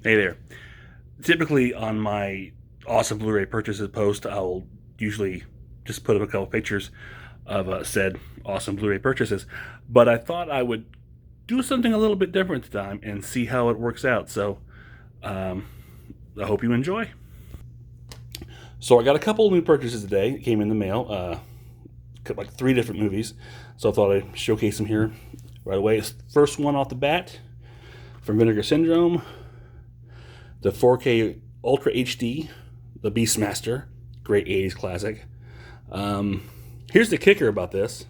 Hey there. Typically on my awesome Blu-ray purchases post, I'll usually just put up a couple pictures of said awesome Blu-ray purchases. But I thought I would do something a little bit different this time and see how it works out. So um, I hope you enjoy. So I got a couple new purchases today. It came in the mail, like 3 different movies. So I thought I'd showcase them here right away. First one off the bat from Vinegar Syndrome, the 4K Ultra HD, the Beastmaster, great 80s classic. Here's the kicker about this.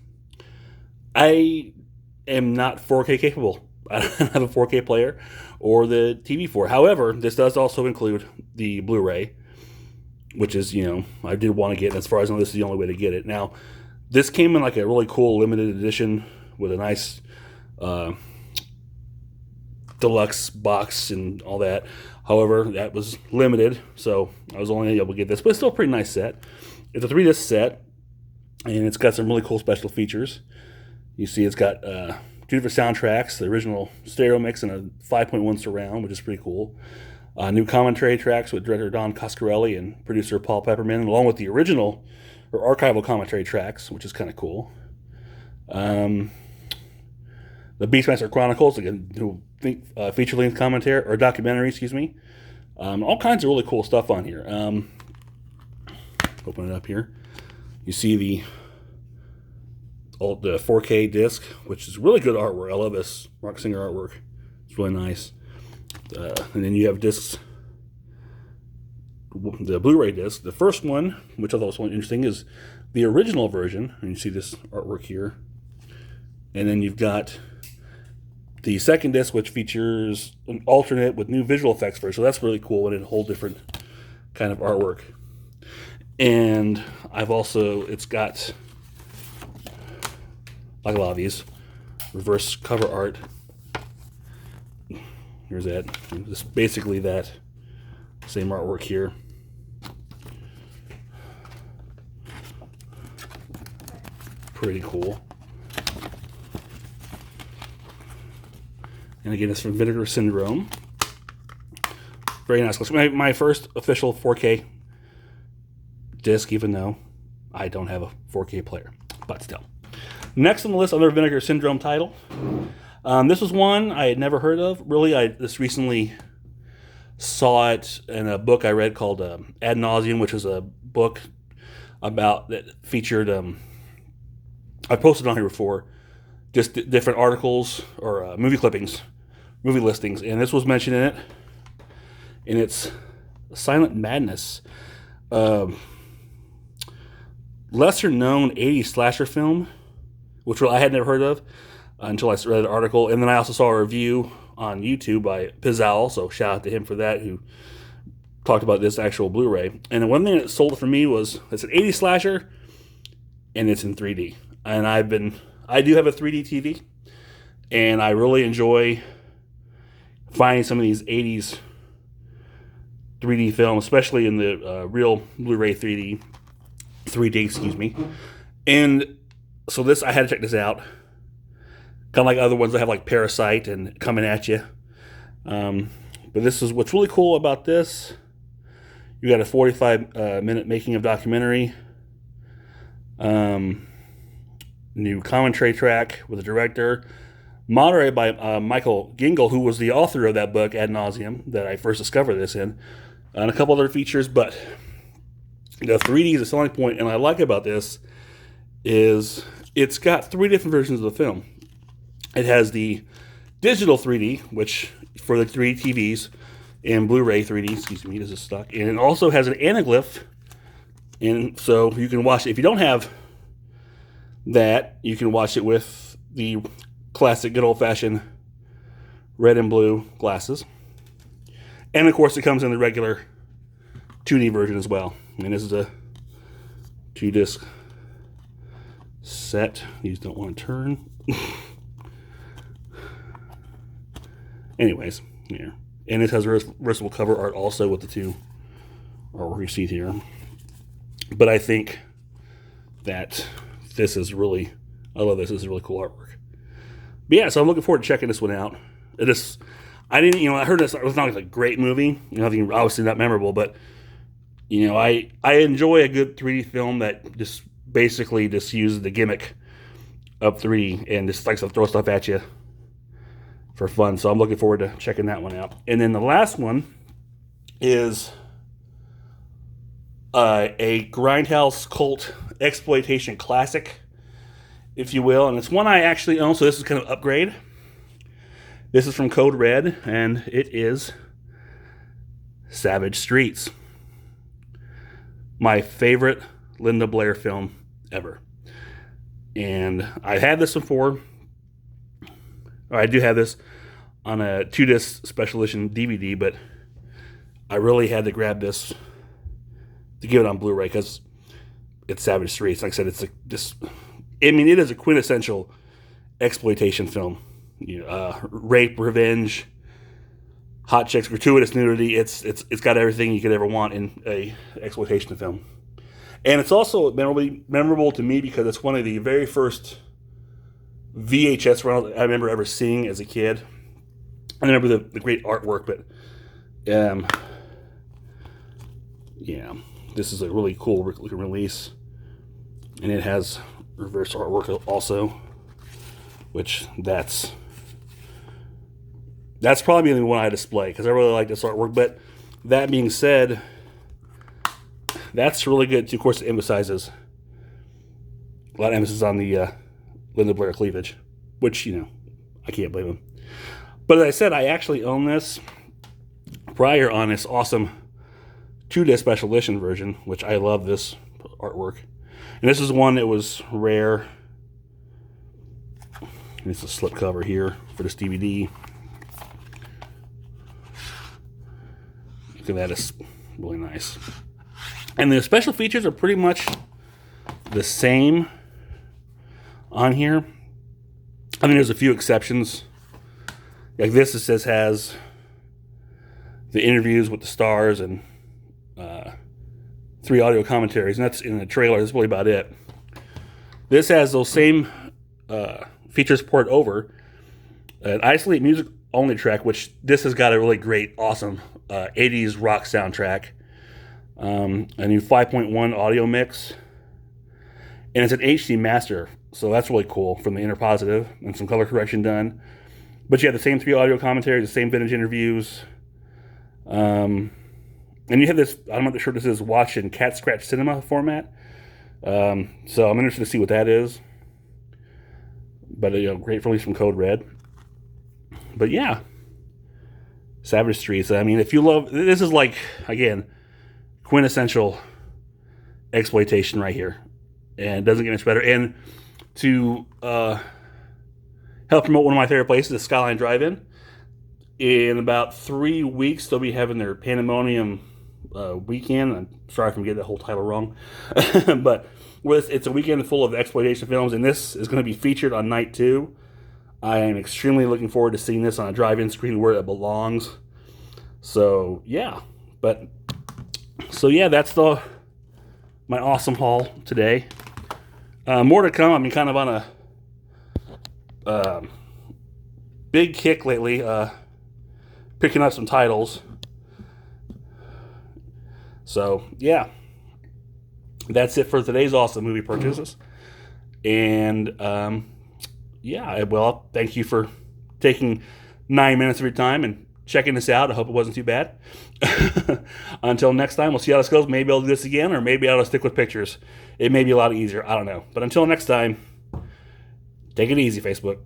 I am not 4K capable. I don't have a 4K player or the TV for it. However, this does also include the Blu-ray, which is, I did want to get, as far as I know, this is the only way to get it. Now, this came in like a really cool limited edition with a nice deluxe box and all that. However, that was limited, so I was only able to get this, but it's still a pretty nice set. It's a 3-disc set, and it's got some really cool special features. You see it's got 2 different soundtracks, the original stereo mix and a 5.1 surround, which is pretty cool. New commentary tracks with director Don Coscarelli and producer Paul Pepperman, along with the original or archival commentary tracks, which is kind of cool. The Beastmaster Chronicles, again, feature-length commentary or documentary, excuse me. All kinds of really cool stuff on here. Open it up here. You see the 4K disc, which is really good artwork. I love this Mark Singer artwork. It's really nice. And then you have discs, the Blu-ray disc. The first one, which I thought was really interesting, is the original version. And you see this artwork here. And then you've got the second disc, which features an alternate with new visual effects for it. So that's really cool and a whole different kind of artwork. And it's got, like a lot of these, reverse cover art. Here's that. Just basically that same artwork here. Pretty cool. And again, it's from Vinegar Syndrome. Very nice. My first official 4K disc, even though I don't have a 4K player. But still. Next on the list, another Vinegar Syndrome title. This was one I had never heard of. Really, I just recently saw it in a book I read called Ad Nauseum, which is a book that featured, I posted on here before, just different articles or movie clippings, movie listings, and this was mentioned in it, and it's Silent Madness, lesser known 80s slasher film, which I had never heard of until I read the article, and then I also saw a review on YouTube by Pizzal, so shout out to him for that, who talked about this actual Blu-ray. And the one thing that sold it for me was it's an 80s slasher, and it's in 3D, and I do have a 3D TV, and I really enjoy finding some of these 80s 3D film, especially in the real Blu-ray 3D, excuse me. And so I had to check this out. Kind of like other ones that have like Parasite and Coming at You. But this is what's really cool about this. You got a 45-minute making of documentary. New commentary track with the director, moderated by Michael Gingle, who was the author of that book, Ad Nauseum, that I first discovered this in, and a couple other features. But the 3D is a selling point, and what I like about this is it's got 3 different versions of the film. It has the digital 3D, which for the 3D TVs, and Blu-ray 3D, excuse me, this is stuck, and it also has an anaglyph, and so you can watch it. If you don't have that, you can watch it with the classic good old-fashioned red and blue glasses. And of course it comes in the regular 2D version as well. And this is a 2-disc set. These don't want to turn. Anyways, yeah. And it has reversible cover art also with the 2 artwork you see here. But I think that this is really, I love this. This is really cool artwork. But yeah, so I'm looking forward to checking this one out. I didn't, I heard it was not like a great movie, nothing obviously not memorable, but I enjoy a good 3D film that just basically just uses the gimmick of 3D and just likes to throw stuff at you for fun. So I'm looking forward to checking that one out. And then the last one is a Grindhouse cult exploitation classic, if you will, and it's one I actually own. So this is kind of upgrade. This is from Code Red, and it is Savage Streets, my favorite Linda Blair film ever. And I had this before, or I do have this on a 2-disc special edition DVD, but I really had to grab this to give it on Blu-ray because it's Savage Streets. Like I said, it is a quintessential exploitation film. Rape, revenge, hot chicks, gratuitous nudity. It's got everything you could ever want in a exploitation film. And it's also memorable to me because it's one of the very first VHS rentals I remember ever seeing as a kid. I remember the great artwork, but yeah, this is a really cool looking release. And it has reverse artwork also, which that's probably the one I display because I really like this artwork. But that being said, that's really good too. Of course, it emphasizes a lot of emphasis on the Linda Blair cleavage, which I can't blame him. But as I said, I actually own this prior on this awesome 2-disc special edition version, which I love this artwork. And this is one that was rare. And it's a slipcover here for this DVD. Look at that, it's really nice. And the special features are pretty much the same on here. I mean, there's a few exceptions. Like this, it says has the interviews with the stars and 3 audio commentaries, and that's in the trailer. That's really about it. This has those same features poured over. An isolate music only track, which this has got a really great, awesome 80s rock soundtrack. A new 5.1 audio mix, and it's an HD master, so that's really cool from the inner positive and some color correction done. But you have the same 3 audio commentaries, the same vintage interviews. And you have this, I'm not sure this is watch in Cat Scratch Cinema format. So I'm interested to see what that is. But, great release from Code Red. But yeah, Savage Streets. I mean, if you love, this is like, again, quintessential exploitation right here. And it doesn't get much better. And to help promote one of my favorite places, the Skyline Drive-In, in about 3 weeks, they'll be having their Pandemonium weekend. I'm sorry if I'm getting that whole title wrong. But it's a weekend full of exploitation films, and this is going to be featured on night 2. I am extremely looking forward to seeing this on a drive-in screen where it belongs. So, yeah. That's my awesome haul today. More to come. I've been kind of on a big kick lately, picking up some titles. So, yeah. That's it for today's awesome movie purchases. And, well, thank you for taking 9 minutes of your time and checking this out. I hope it wasn't too bad. Until next time, we'll see how this goes. Maybe I'll do this again, or maybe I'll stick with pictures. It may be a lot easier. I don't know. But until next time, take it easy, Facebook.